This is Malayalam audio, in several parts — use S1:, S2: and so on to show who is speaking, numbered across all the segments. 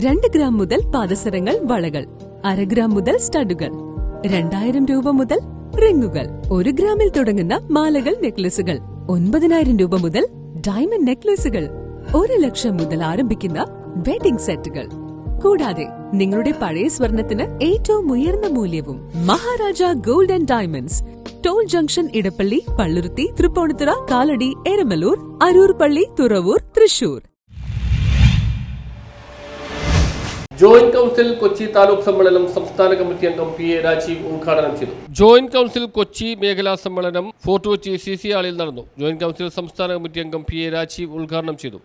S1: 2 ഗ്രാം മുതൽ പാദസരങ്ങൾ, വളകൾ, 1/2 ഗ്രാം മുതൽ സ്റ്റഡുകൾ, 2000 രൂപ മുതൽ റിങ്ങുകൾ, 1 ഗ്രാമിൽ തുടങ്ങുന്ന മാലകൾ, നെക്ലസുകൾ, 9000 രൂപ മുതൽ ഡയമണ്ട് നെക്ലസുകൾ, 1 ലക്ഷം മുതൽ ആരംഭിക്കുന്ന വെഡിംഗ് സെറ്റുകൾ. കൂടാതെ നിങ്ങളുടെ പഴയ സ്വർണത്തിന് ഏറ്റവും ഉയർന്ന മൂല്യവും. Maharaja gold and diamonds, toll junction, Edappally, Palluruthy, Tripunithura, Kalady, Eramalloor, Aroor പള്ളി, തുറവൂർ, തൃശൂർ.
S2: ജോയിന്റ് കൗൺസിൽ കൊച്ചി താലൂക്ക് സമ്മേളനം സംസ്ഥാന കമ്മിറ്റി അംഗം പി എ രാജീവ് ഉദ്ഘാടനം ചെയ്തു. ജോയിന്റ് കൗൺസിൽ കൊച്ചി മേഖലാ സമ്മേളനം ഫോർട്ട് കൊച്ചി CC ഹാളിൽ നടന്നു. ജോയിന്റ് കൗൺസിൽ സംസ്ഥാന കമ്മിറ്റി അംഗം പി എ രാജീവ് ഉദ്ഘാടനം ചെയ്തു.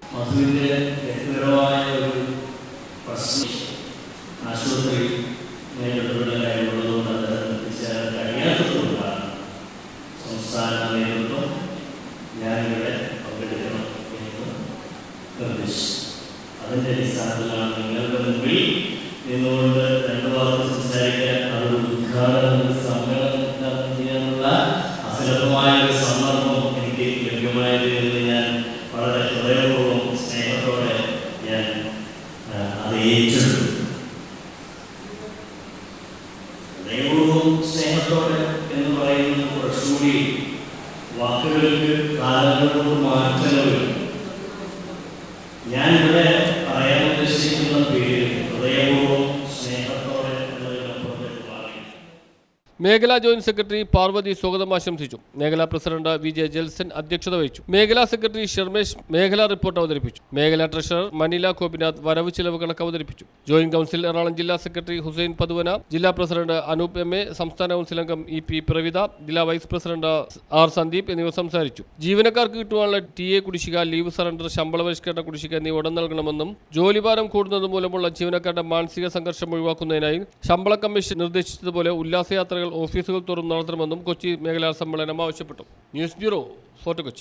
S3: അതിൻ്റെ അടിസ്ഥാനത്തിലാണ് നിങ്ങളുടെ മുമ്പിൽ നിന്നുകൊണ്ട് 2 വാക്ക് സംസാരിക്കാൻ അത് ഉദ്ഘാടന സമ്മേളനം ചെയ്യാനുള്ള അസുലഭമായ ഒരു സന്ദർഭം എനിക്ക് ലഭ്യമായത് എന്ന് ഞാൻ വളരെ ഹൃദയപൂർവ്വം സ്നേഹത്തോടെ ഞാൻ അത് ഏറ്റെടുത്തു. ഹൃദയപൂർവ്വം സ്നേഹത്തോടെ എന്ന് പറയുന്നത് കുറച്ചുകൂടി വാക്കുകൾക്ക് കാലങ്ങളോട് മാറ്റങ്ങളും ഞാനിവിടെ പറയാൻ ഉദ്ദേശിക്കുന്ന പേര് ഹൃദയപൂർവ്വം സ്നേഹത്തോടെ എന്നതിനപ്പുറത്തേക്ക് പറയും.
S2: മേഖലാ ജോയിന്റ് സെക്രട്ടറി പാർവതി സ്വാഗതം ആശംസിച്ചു. മേഖലാ പ്രസിഡന്റ് VJ ജെൽസൺ അധ്യക്ഷത വഹിച്ചു. മേഖലാ സെക്രട്ടറി ഷർമേഷ് മേഖലാ റിപ്പോർട്ട് അവതരിപ്പിച്ചു. മേഖലാ ട്രഷറർ മനില ഗോപിനാഥ് വരവ് ചിലവ് കണക്ക് അവതരിപ്പിച്ചു. ജോയിന്റ് കൗൺസിൽ എറണാകുളം ജില്ലാ സെക്രട്ടറി ഹുസൈൻ പതുവന, ജില്ലാ പ്രസിഡന്റ് അനൂപ് MA, സംസ്ഥാന കൗൺസിൽ അംഗം EP പ്രവിത, ജില്ലാ വൈസ് പ്രസിഡന്റ് R സന്ദീപ് എന്നിവർ സംസാരിച്ചു. ജീവനക്കാർക്ക് കിട്ടുവാനുള്ള TA കുടിശ്ശിക, ലീവ് സറണ്ടർ, ശമ്പള പരിഷ്കരണ കുടിശ്ശിക എന്നിവ ഉടൻ നൽകണമെന്നും ജോലിഭാരം കൂടുന്നത് മൂലമുള്ള ജീവനക്കാരുടെ മാനസിക സംഘർഷം ഒഴിവാക്കുന്നതിനായി ശമ്പള കമ്മീഷൻ നിർദ്ദേശിച്ചതുപോലെ ഉല്ലാസയാത്രകൾ ഓഫീസുകൾ തോറും നടത്തണമെന്നും കൊച്ചി മേഖലാ സമ്മേളനം ആവശ്യപ്പെട്ടു. News bureau, fort Kochi.